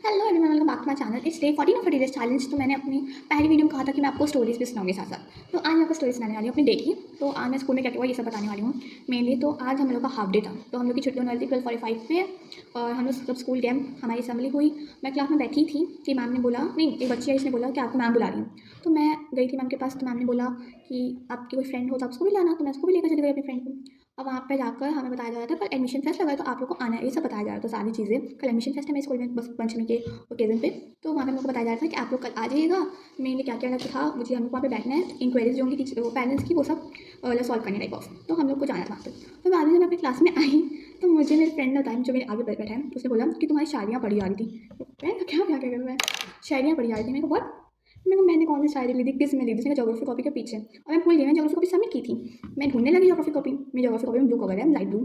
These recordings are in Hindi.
Hello everyone, welcome back to my channel. It's day 14 of 40 days challenge. तो मैंने अपनी पहली वीडियो में कहा था कि मैं आपको स्टोरीज भी सुनाऊंगी साथ साथ। तो आज मैं आपको स्टोरी सुनाने वाली हूँ अपनी डे की। तो आज मैं स्कूल में क्या क्या हुआ ये सब बताने वाली हूँ मेनली। तो आज हम लोग का हाफ डे था, तो हम लोग की छुट्टी होने वाली थी 12:45 पे। और हम लोग सब स्कूल गए, हमारी असेंबली हुई। मैं क्लास में बैठी थी कि मैम ने बोला, नहीं एक बच्ची आई, इसने बोला कि आपको मैम बुला रही हूँ। तो मैं गई थी मैम के पास। तो मैम ने बोला कि आपकी कोई फ्रेंड हो तो आप उसको भी लाना। तो मैं उसको भी लेकर चली गई अपनी फ्रेंड को। अब वहाँ पे जाकर हमें बताया जा रहा था कल एडमिशन फेस्ट लगा है, तो आप लोग को आना है, ये सब बताया जा रहा था सारी चीज़ें। कल एडमिशन फेस्ट है मेरे स्कूल में, बस पंचमी के ओकेजन पे। तो वहाँ पे मेरे को बताया जा रहा था कि आप लोग कल आ जाइएगा। मेनली क्या क्या था, मुझे हम लोग वहाँ पे बैठना है, इंक्वायरीज जो होंगी टीचर पेरेंट्स की, वो सब सॉल्व करने टाइप ऑफ। तो हम लोग को जाना था वहाँ पे। तो बाद में जब मैं अपनी क्लास में आई, तो मुझे मेरे फ्रेंड ने बताया, जो मेरे आगे बैठा है, उसने बोला कि तुम्हारी शायरियाँ पढ़ी जा रही थी। तो मैं क्या क्या क्या कर रहा है, शायरियाँ पढ़ी जा रही थी। मेरे को बहुत, मैंने कौन सी शायरी ली थी, किस में ली थी, मैंने जोग्राफी कॉपी के पीछे। और मैं भूल गई, मैं जोग्राफी कॉपी सबमिट की थी। मैं ढूंढने लगी जोग्राफी कॉपी। मेरी जोग्राफी कॉपी में ब्लू कवर है, लाइट ब्लू।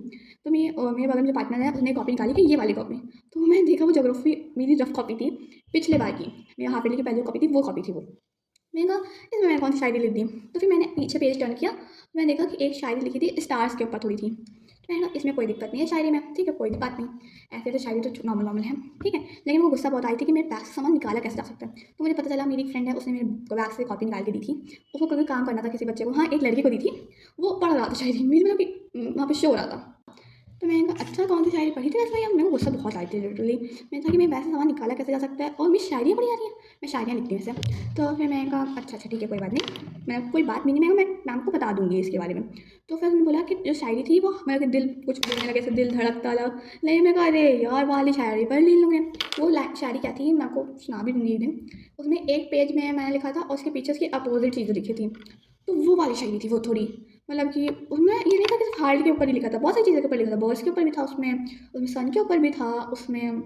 तो मेरे बगल में जो पार्टनर है उसने कॉपी निकाली कि ये वाली कॉपी। तो मैं देखा वो जोग्राफी मेरी रफ कॉपी थी पिछले बार की, मेरा हाफ ईयरली की पहले कॉपी थी, वो कॉपी थी वो। मैंने कहा इसमें मैंने कौन सी शायरी लिख दी। तो फिर मैंने पीछे पेज टर्न किया, तो मैंने देखा कि एक शायरी लिखी थी स्टार्स के ऊपर थोड़ी थी। तो मैंने कहा इसमें कोई दिक्कत नहीं है शायरी में, ठीक है कोई बात नहीं, ऐसे तो शायरी तो नॉर्मल नॉर्मल है, ठीक है। लेकिन वो गुस्सा बहुत आई थी कि मेरे बैग से सामान निकाला कैसे जा सकता है। तो मुझे पता चला मेरी फ्रेंड है, उसने मेरे बैग से कॉपी निकाल के दी थी। उसको कोई काम करना था किसी बच्चे को, हाँ एक लड़की को दी थी। वो पढ़ रहा था शायरी, मेरी मतलब कि वहाँ पे शो हो रहा था। तो मैंने कहा अच्छा कौन सी शायरी पढ़ी थी वैसे भैया, मेरे को गुस्सा बहुत आई थी लिटरली। मैंने कहा कि मैं वैसे सामान निकाला कैसे जा सकता है, और मेरी शायरियाँ पढ़ी जा रही हैं, मैं शायरियाँ लिखती हूँ वैसे। तो फिर मैंने कहा अच्छा अच्छा ठीक है कोई बात नहीं, मैं कोई बात नहीं, मैं मैम को बता दूंगी इसके बारे में। तो फिर उन्होंने बोला कि जो शायरी थी वो मेरा दिल कुछ बोलने लगे, ऐसे दिल धड़कता लगा। नहीं मैं कहा अरे यार वाली शायरी पढ़ ली इन लोगों ने। वो शायरी क्या थी, मैं आपको सुना भी दूंगी एक दिन। उसमें एक पेज में मैंने लिखा था और उसके पीछे उसकी अपोजिट चीज़ें लिखी थी। तो वो वाली शायरी थी वो थोड़ी, मतलब कि उसमें ये नहीं था कि सिर्फ हार्ट के ऊपर ही लिखा था, बहुत सारी चीज़ों के ऊपर लिखा था, बर्ड्स के ऊपर भी था उसमें, उसमें सन के ऊपर भी था, उसमें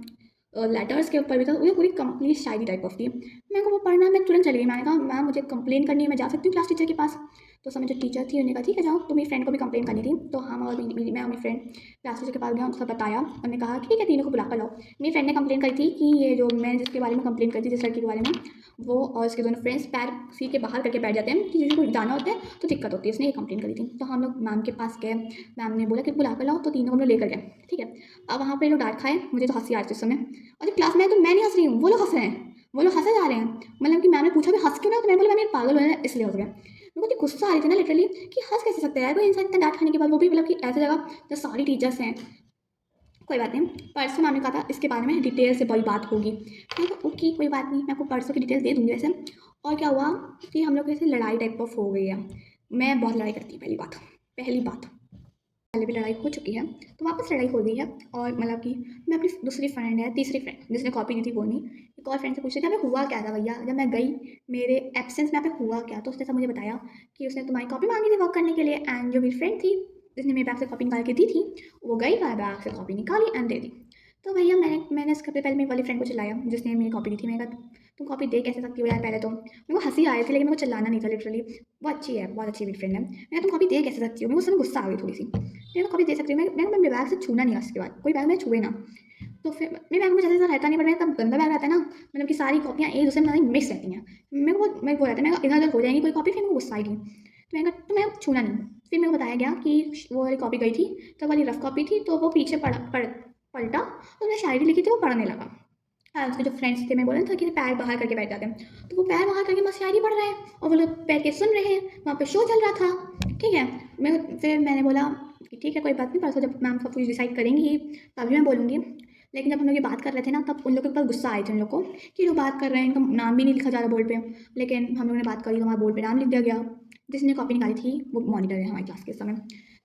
लेटर्स के ऊपर भी था। वो पूरी कंप्लीट शायरी टाइप ऑफ थी। मेरे को वो पढ़ना, मैं तुरंत चली गई। मैंने कहा मैम मुझे कंप्लेन करनी है, मैं जा सकती हूँ क्लास टीचर के पास। तो उस समय जो टीचर थी उन्होंने कहा ठीक है जाओ, तो मेरी फ्रेंड को भी कंप्लेन करनी थी। तो हम और मैं और मेरी फ्रेंड क्लास टीचर के पास गया, उसका बताया, उन्होंने कहा ठीक है तीनों को बुला कर लाओ। मेरी फ्रेंड ने कंप्लेन करी थी कि ये जो मैं जिसके बारे में कंप्लेन करी थी, जिस लड़की के बारे में, वो और उसके दोनों फ्रेंड्स पैर सीट के बाहर करके बैठ जाते हैं कि जिनको जाना होता है तो दिक्कत होती है, उसने ये कंप्लेन करी थी। तो हम लोग मैम के पास गए, मैम ने बोला कि बुला कर लाओ, तो तीनों को हम लोग लेकर गए, ठीक है। अब वहाँ पे लोग डांट खाए, मुझे तो हंसी आ रही थी उस समय। और जब क्लास में आए तो मैं नहीं हंस रही हूँ, वो लोग हंस रहे हैं, वो लोग हंसे जा रहे हैं। मतलब कि मैम ने पूछा भी हंस क्यों रहा, तो मैं बोला मैंने पागल हो रहा है इसलिए हंस गया। मेरे को तो गुस्सा आ रही थी ना लिटरली, कि हंस कैसे सकता है यार कोई इंसान इतना डांट खाने के बाद, वो भी मतलब कि ऐसी जगह जब सारी टीचर्स हैं। कोई बात नहीं, परसों मैम ने कहा था इसके बारे में डिटेल से बड़ी बात होगी। मैं कहा ओके कोई बात नहीं, मैं आपको परसों की डिटेल दे दूँगी वैसे। और क्या हुआ कि हम लोग ऐसे लड़ाई टाइप ऑफ हो गई है। मैं बहुत लड़ाई करती हूँ, पहली बात पहले भी लड़ाई हो चुकी है, तो वापस लड़ाई हो गई है। और मतलब कि मैं अपनी दूसरी फ्रेंड है, तीसरी फ्रेंड जिसने कॉपी दी थी वो नहीं, एक और फ्रेंड से पूछ रही थी यहाँ पे हुआ क्या था भैया, जब मैं गई मेरे एब्सेंस में यहाँ पे हुआ क्या। तो उसने सब मुझे बताया कि उसने तुम्हारी कॉपी मांगी थी वर्क करने के लिए, एंड जो मेरी फ्रेंड थी जिसने मेरे बैग से कॉपी निकाल के दी थी, वो गई मेरे बैग से कॉपी निकाली एंड दे दी। तो भैया मैंने इसके पहले मेरी वाली फ्रेंड को चिल्लाया जिसने मेरी कॉपी दी थी। मैंने कहा तुम कॉपी दे कैसे सकती हो यार, पहले तो मेरे को हंसी आई थी लेकिन मेरे को चिल्लाना नहीं था लिटरली। वो अच्छी है, बहुत अच्छी मेरी फ्रेंड है। मैं तुम कॉपी दे कैसे सकती हो, मेरे को उस समय गुस्सा आ गई थोड़ी सी। मैं कभी दे सकती हूँ, मैं बैग से छूना नहीं उसके बाद, कोई बैग में छुए ना। तो फिर मेरे बैग में जैसे रहता नहीं, पर मेरा तब गंदा बैग रहता है ना, मतलब कि सारी कॉपियाँ एक दूसरे में मिक्स रहती हैं। मेरे को रहता है, मैं इधर उधर हो जाएंगी कोई कॉपी, फिर मेरे को गुस्सा आएगी। तो मैंने कहा तो मैं छूना नहीं। फिर मेरे को बताया गया कि वो वाली कॉपी गई थी, तो वाली रफ कॉपी थी, तो वो पीछे पलटा, तो उसने शायरी लिखी थी, वो पढ़ने लगा। उसके जो फ्रेंड्स थे, मैं बोला था कि पैर बाहर करके बैठ जाते हैं, तो वो पैर बाहर करके बस शायरी पढ़ रहे हैं और वो लोग बैठ के सुन रहे हैं, वहाँ पे शो चल रहा था, ठीक है। फिर मैंने बोला कि ठीक है कोई बात नहीं, परसों जब मैम सब कुछ डिसाइड करेंगी तभी मैं बोलूँगी। लेकिन जब हम लोग ये बात कर रहे थे ना, तब उन लोगों के ऊपर गुस्सा आए थे उन लोग को कि जो बात कर रहे हैं इनका नाम भी नहीं लिखा जा रहा बोर्ड पे। लेकिन हम लोगों ने बात करी तो हमारे बोर्ड पे नाम लिख दिया गया। जिसने कॉपी निकाली थी वो मॉनिटर है हमारी क्लास के समय।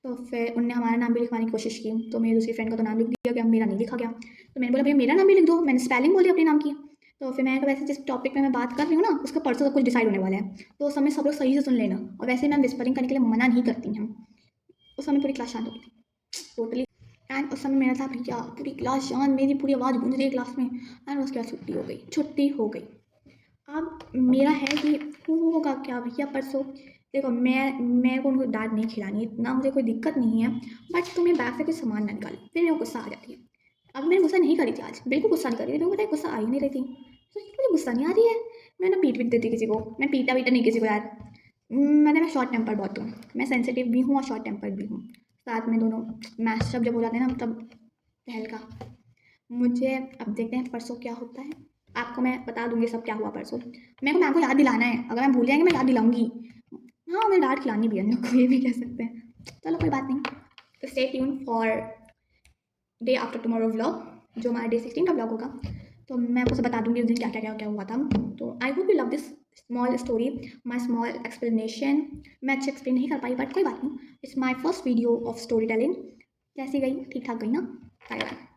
तो फिर उनने हमारा नाम भी लिखवाने की कोशिश की, तो मेरी दूसरी फ्रेंड का तो नाम लिख दिया गया, मेरा नहीं लिखा गया। तो मैंने बोला भैया मेरा नाम भी लिख दो, मैंने स्पेलिंग बोली अपने नाम की। तो फिर मैंने कहा वैसे जिस टॉपिक पे मैं बात कर रही हूँ ना, उसका परसों सब कुछ डिसाइड होने वाला है, तो उस समय सब लोग सही से सुन लेना। और वैसे मैम विस्परिंग करने के लिए मना नहीं करती हैं। उस समय पूरी क्लास शांत हो गई थी टोटली। एंड उस समय मेरा था भैया पूरी क्लास शांत, मेरी पूरी आवाज़ गूंज रही है क्लास में। एंड उसके बाद छुट्टी हो गई। अब मेरा है कि होगा क्या भैया परसों। देखो मैं को उनको डांट नहीं खिलानी है, इतना मुझे कोई दिक्कत नहीं है, बट तुम्हें बैग से कुछ सामान ना निकाले, फिर मेरे को गुस्सा आ जाती है। अब मैंने गुस्सा नहीं करी थी आज, बिल्कुल गुस्सा नहीं करी थी, मेरे को पता है गुस्सा आ ही नहीं रही थी। तो मुझे गुस्सा नहीं आ रही है, मैं ना पीट देती किसी को, मैं पीटा नहीं किसी को यार। मैं शॉर्ट टेम्पर बहुत हूँ, मैं सेंसिटिव भी हूँ और शॉर्ट टेम्पर भी हूँ, साथ में दोनों मैच जब हो जाते हैं ना तब तहलका। मुझे अब देखते हैं परसों क्या होता है। आपको मैं बता दूँगी सब क्या हुआ परसों। मेरे को मैम को याद दिलाना है, अगर मैं भूल जाएँगी मैं याद दिलाऊँगी। हाँ, मुझे डाँट खिलानी भी है, हम लोग को ये भी कह सकते हैं। चलो कोई बात नहीं। तो stay tune for day after tomorrow vlog, जो हमारा डे 16 का व्लॉग होगा। तो मैं आपको सब बता दूँगी उस दिन क्या हुआ था। तो I hope you love this small story, my small explanation. मैं अच्छे एक्सप्लेन नहीं कर पाई बट कोई बात नहीं। It's my first video of storytelling. कैसी गई? ठीक ठाक गई ना? Bye bye.